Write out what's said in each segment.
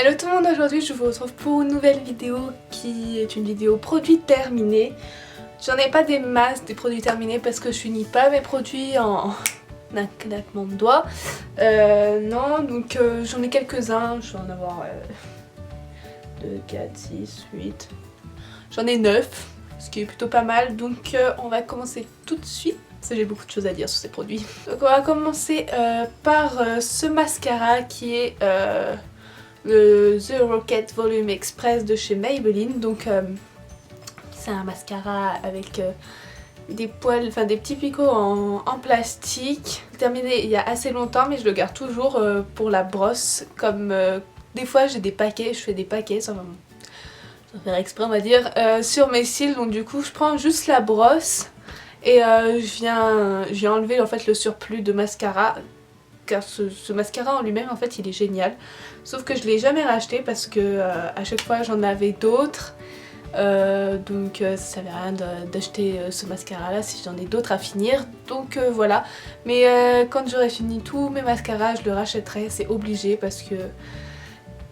Hello tout le monde, aujourd'hui je vous retrouve pour une nouvelle vidéo qui est une vidéo produits terminés. J'en ai pas des masses des produits terminés parce que je finis pas mes produits en un claquement de doigts. Non, donc j'en ai quelques-uns, je vais en avoir 2, 4, 6, 8. J'en ai 9, ce qui est plutôt pas mal, donc on va commencer tout de suite. J'ai beaucoup de choses à dire sur ces produits. Donc on va commencer par ce mascara qui est le The Rocket Volume Express de chez Maybelline. Donc c'est un mascara avec des poils, enfin des petits picots en plastique. Terminé il y a assez longtemps mais je le garde toujours pour la brosse. Comme des fois j'ai des paquets, je fais des paquets sans faire exprès on va dire, sur mes cils. Donc du coup je prends juste la brosse. Et je viens enlever en fait le surplus de mascara, car ce mascara en lui-même en fait il est génial. Sauf que je l'ai jamais racheté parce que à chaque fois j'en avais d'autres. Donc ça servait à rien d'acheter ce mascara là si j'en ai d'autres à finir. Donc voilà. Mais quand j'aurai fini tous mes mascaras je le rachèterai, c'est obligé parce que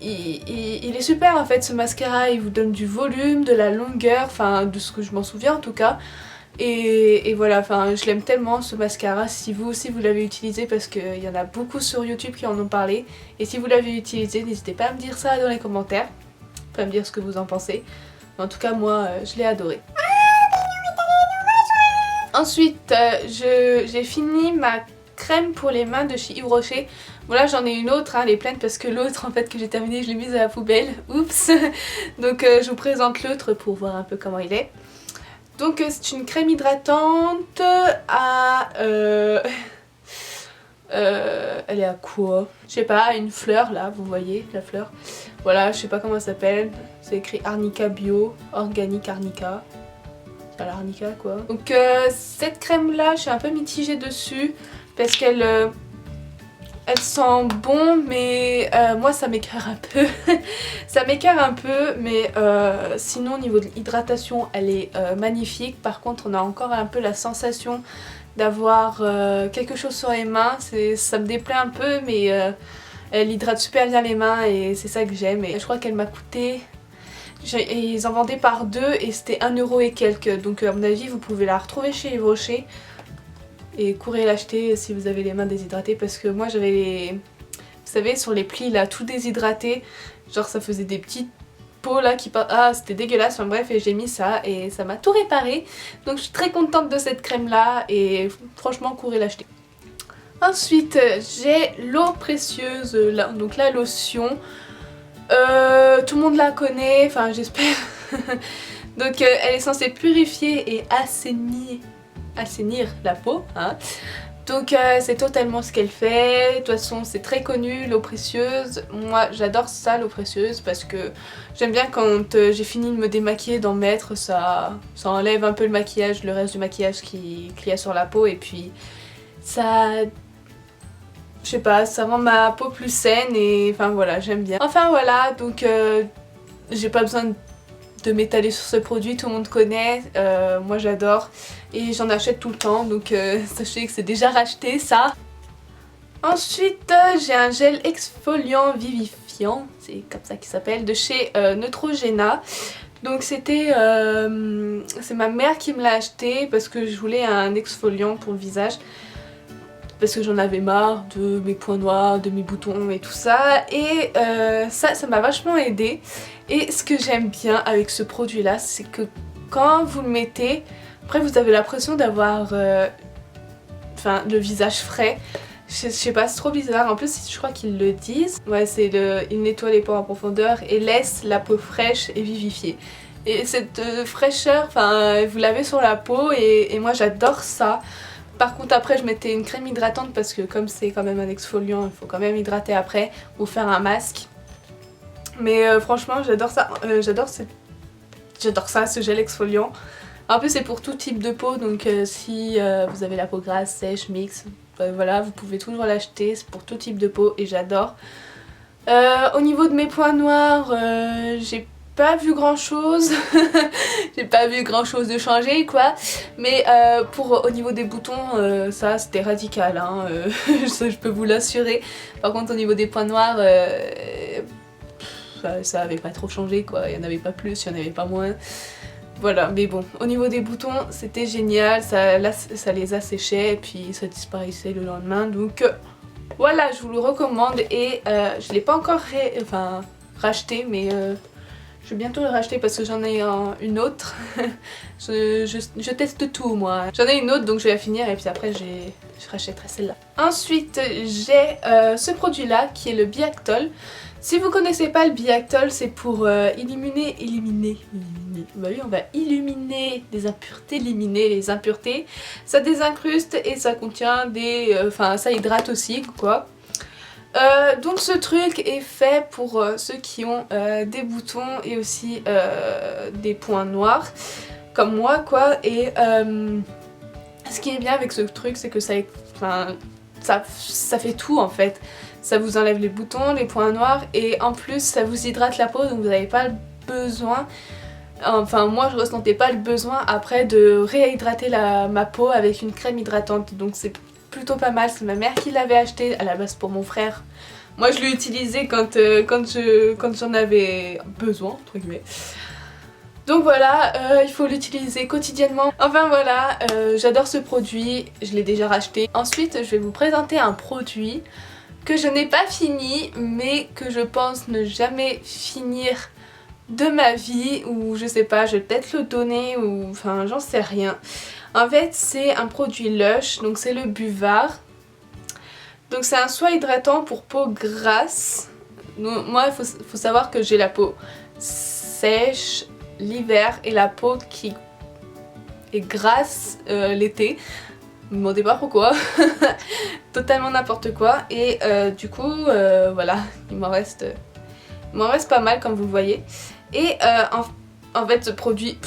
il est super en fait ce mascara. Il vous donne du volume, de la longueur, enfin de ce que je m'en souviens en tout cas. Et voilà, enfin je l'aime tellement ce mascara. Si vous aussi vous l'avez utilisé, parce qu'il y en a beaucoup sur YouTube qui en ont parlé, et si vous l'avez utilisé n'hésitez pas à me dire ça dans les commentaires, à me dire ce que vous en pensez. Mais en tout cas moi je l'ai adoré. Ensuite j'ai fini ma crème pour les mains de chez Yves Rocher. Voilà, j'en ai une autre, hein, elle est pleine parce que l'autre en fait que j'ai terminé je l'ai mise à la poubelle, oups. Donc je vous présente l'autre pour voir un peu comment il est. Donc c'est une crème hydratante à... elle est à quoi? Je sais pas, une fleur là, vous voyez la fleur. Voilà, je sais pas comment elle s'appelle. C'est écrit Arnica Bio, Organique Arnica. C'est l'arnica quoi. Donc cette crème là, je suis un peu mitigée dessus parce qu'elle... elle sent bon mais moi ça m'écoeure un peu. Ça m'écoeure un peu mais sinon au niveau de l'hydratation elle est magnifique. Par contre on a encore un peu la sensation d'avoir quelque chose sur les mains. Ça me déplaît un peu mais elle hydrate super bien les mains et c'est ça que j'aime. Et je crois qu'elle m'a coûté... ils en vendaient par deux et c'était 1€ et quelques. Donc à mon avis vous pouvez la retrouver chez Yves Rocher. Et courez l'acheter si vous avez les mains déshydratées parce que moi j'avais les... Vous savez sur les plis là tout déshydraté, genre ça faisait des petites peaux là qui... Ah c'était dégueulasse, enfin bref, et j'ai mis ça et ça m'a tout réparé. Donc je suis très contente de cette crème là et franchement courez l'acheter. Ensuite j'ai l'eau précieuse, donc la lotion. Tout le monde la connaît, enfin j'espère. Donc elle est censée purifier et assainir la peau, hein. Donc c'est totalement ce qu'elle fait. De toute façon c'est très connu, l'eau précieuse. Moi j'adore ça, l'eau précieuse, parce que j'aime bien quand j'ai fini de me démaquiller d'en mettre, ça enlève un peu le maquillage, le reste du maquillage qu'il y a sur la peau, et puis ça... je sais pas, ça rend ma peau plus saine et enfin voilà, j'aime bien. Enfin voilà, donc j'ai pas besoin de m'étaler sur ce produit, tout le monde connaît, moi j'adore et j'en achète tout le temps, donc sachez que c'est déjà racheté ça. Ensuite j'ai un gel exfoliant vivifiant, c'est comme ça qu'il s'appelle, de chez Neutrogena. Donc c'était, c'est ma mère qui me l'a acheté parce que je voulais un exfoliant pour le visage. Parce que j'en avais marre de mes points noirs, de mes boutons et tout ça. Et ça m'a vachement aidé. Et ce que j'aime bien avec ce produit là, c'est que quand vous le mettez, après vous avez l'impression d'avoir le visage frais. Je sais pas, c'est trop bizarre. En plus je crois qu'ils le disent. Ouais, c'est il nettoie les pores en profondeur et laisse la peau fraîche et vivifiée. Et cette fraîcheur, enfin vous l'avez sur la peau et moi j'adore ça. Par contre après je mettais une crème hydratante parce que comme c'est quand même un exfoliant, il faut quand même hydrater après ou faire un masque. Mais franchement j'adore ça, j'adore ça, ce gel exfoliant. En plus c'est pour tout type de peau, donc si vous avez la peau grasse, sèche, mixte, voilà, vous pouvez toujours l'acheter, c'est pour tout type de peau et j'adore. Au niveau de mes points noirs, j'ai pas vu grand chose. J'ai pas vu grand chose de changer quoi. Mais au niveau des boutons, ça c'était radical, hein. Ça je peux vous l'assurer. Par contre au niveau des points noirs, ça avait pas trop changé quoi, il y en avait pas plus, il y en avait pas moins. Voilà, mais bon, au niveau des boutons, c'était génial, là, ça les asséchait et puis ça disparaissait le lendemain, donc voilà, je vous le recommande et je l'ai pas encore racheté, mais je vais bientôt le racheter parce que j'en ai une autre. je teste tout moi. J'en ai une autre donc je vais la finir et puis après je rachèterai celle-là. Ensuite j'ai ce produit là qui est le Biactol. Si vous connaissez pas le Biactol, c'est pour éliminer. Bah oui, on va éliminer les impuretés. Ça désincruste et ça contient des... ça hydrate aussi quoi. Donc ce truc est fait pour ceux qui ont des boutons et aussi des points noirs comme moi quoi, et ce qui est bien avec ce truc c'est que ça fait tout en fait. Ça vous enlève les boutons, les points noirs et en plus ça vous hydrate la peau, donc vous n'avez pas le besoin, enfin moi je ressentais pas le besoin après de réhydrater ma peau avec une crème hydratante, donc c'est plutôt pas mal. C'est ma mère qui l'avait acheté à la base pour mon frère. Moi je l'ai utilisé quand j'en avais besoin entre guillemets. Donc voilà, il faut l'utiliser quotidiennement. Enfin voilà, j'adore ce produit, je l'ai déjà racheté. Ensuite je vais vous présenter un produit que je n'ai pas fini mais que je pense ne jamais finir de ma vie, ou je sais pas, je vais peut-être le donner ou enfin j'en sais rien. En fait c'est un produit Lush, donc c'est le Buvard. Donc c'est un soin hydratant pour peau grasse. Donc, moi il faut savoir que j'ai la peau sèche l'hiver et la peau qui est grasse l'été. Ne me demandez pas pourquoi. Totalement n'importe quoi. Et du coup voilà, il m'en reste pas mal comme vous le voyez. Et en fait ce produit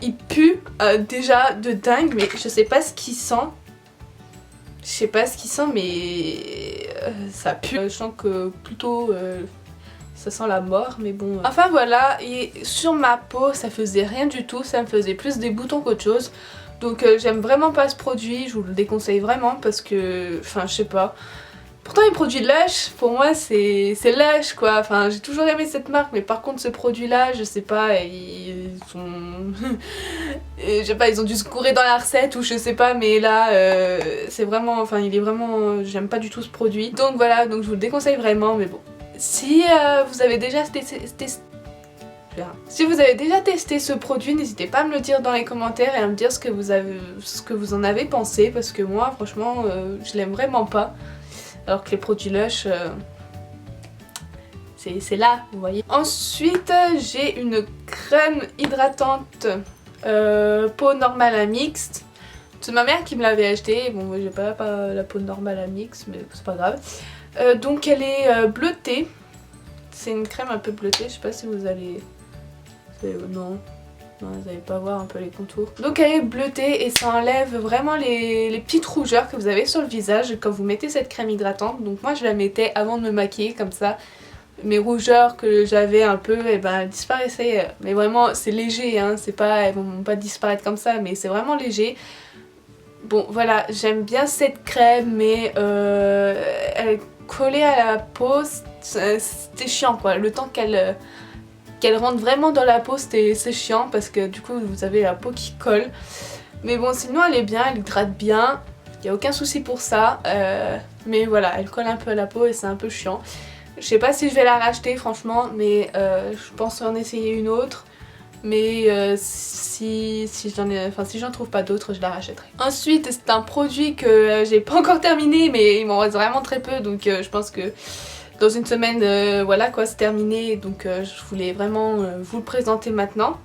il pue déjà de dingue, mais je sais pas ce qu'il sent. Je sais pas ce qu'il sent mais ça pue. Je sens que plutôt ça sent la mort, mais bon. Enfin voilà, et sur ma peau ça faisait rien du tout, ça me faisait plus des boutons qu'autre chose. Donc j'aime vraiment pas ce produit, je vous le déconseille vraiment parce que, enfin je sais pas. Pourtant les produits Lush, pour moi c'est Lush quoi, enfin j'ai toujours aimé cette marque, mais par contre ce produit là, je sais pas, ils sont... je sais pas, ils ont dû se courir dans la recette ou je sais pas, mais là c'est vraiment, enfin il est vraiment, j'aime pas du tout ce produit. Donc voilà, donc je vous le déconseille vraiment, mais bon. Si vous avez déjà testé ce produit, n'hésitez pas à me le dire dans les commentaires et à me dire ce que vous en avez pensé, parce que moi franchement je l'aime vraiment pas. Alors que les produits Lush, c'est là, vous voyez. Ensuite, j'ai une crème hydratante peau normale à mixte. C'est ma mère qui me l'avait acheté. Bon, moi j'ai pas la peau normale à mixte, mais c'est pas grave. Donc elle est bleutée. C'est une crème un peu bleutée, je sais pas si vous allez... Non, vous n'allez pas voir un peu les contours. Donc elle est bleutée et ça enlève vraiment les petites rougeurs que vous avez sur le visage quand vous mettez cette crème hydratante. Donc moi je la mettais avant de me maquiller, comme ça mes rougeurs que j'avais un peu, et ben elles disparaissaient. Mais vraiment c'est léger, hein, c'est pas, elles vont pas disparaître comme ça, mais c'est vraiment léger. Bon voilà, j'aime bien cette crème, mais elle collait à la peau, c'était chiant quoi. Le temps qu'elle rentre vraiment dans la peau, c'est chiant parce que du coup vous avez la peau qui colle. Mais bon, sinon elle est bien, elle hydrate bien, il n'y a aucun souci pour ça. Mais voilà, elle colle un peu à la peau et c'est un peu chiant. Je sais pas si je vais la racheter franchement, mais je pense en essayer une autre. Mais si j'en trouve pas d'autres, je la rachèterai. Ensuite c'est un produit que j'ai pas encore terminé, mais il m'en reste vraiment très peu, donc je pense que dans une semaine, voilà quoi, c'est terminé, donc je voulais vraiment vous le présenter maintenant.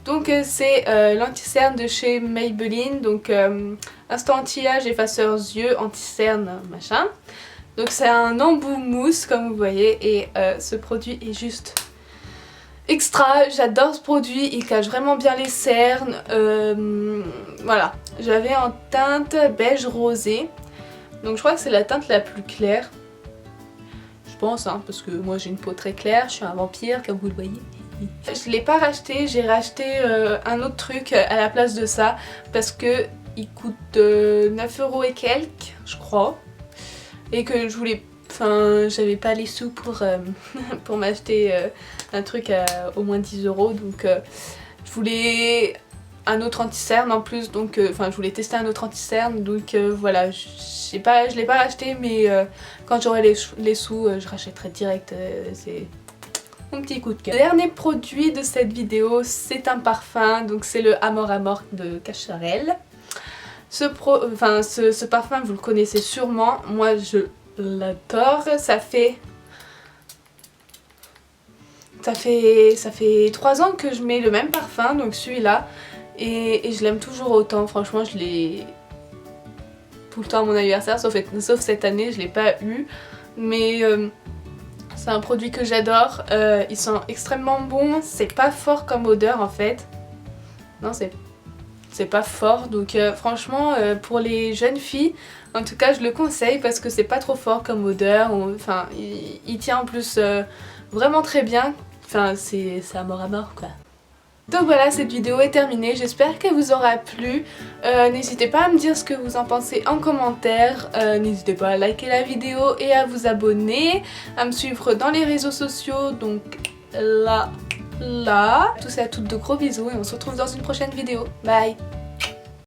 Donc c'est l'anti-cerne de chez Maybelline, donc instant anti-âge, effaceur yeux, anti-cerne, machin. Donc c'est un embout mousse comme vous voyez, et ce produit est juste extra, j'adore ce produit, il cache vraiment bien les cernes. Voilà, j'avais en teinte beige rosé, donc je crois que c'est la teinte la plus claire. Je pense, hein, parce que moi j'ai une peau très claire, je suis un vampire comme vous le voyez. Je l'ai pas racheté, j'ai racheté un autre truc à la place de ça parce que il coûte 9 € et quelques, je crois, et que je voulais Enfin, j'avais pas les sous pour m'acheter un truc à au moins 10 €. Donc je voulais un autre anti-cerne en plus. Donc enfin, je voulais tester un autre anti-cerne. Donc voilà, je l'ai pas acheté. Mais quand j'aurai les sous, je rachèterai direct. C'est mon petit coup de cœur. Le dernier produit de cette vidéo, c'est un parfum. Donc c'est le Amor Amor de Cacharel. Ce parfum, vous le connaissez sûrement. Moi, je l'adore. Ça fait 3 ans que je mets le même parfum, donc celui-là, et je l'aime toujours autant. Franchement, je l'ai tout le temps à mon anniversaire, sauf cette année, je l'ai pas eu, mais c'est un produit que j'adore. Ils sont extrêmement bons. C'est pas fort comme odeur en fait. Non, c'est pas fort, donc franchement pour les jeunes filles en tout cas je le conseille parce que c'est pas trop fort comme odeur. Enfin il tient en plus vraiment très bien. Enfin c'est Amor Amor quoi. Donc voilà, cette vidéo est terminée, j'espère qu'elle vous aura plu. N'hésitez pas à me dire ce que vous en pensez en commentaire. N'hésitez pas à liker la vidéo et à vous abonner, à me suivre dans les réseaux sociaux, donc là. Tous et à toutes de gros bisous et on se retrouve dans une prochaine vidéo. Bye!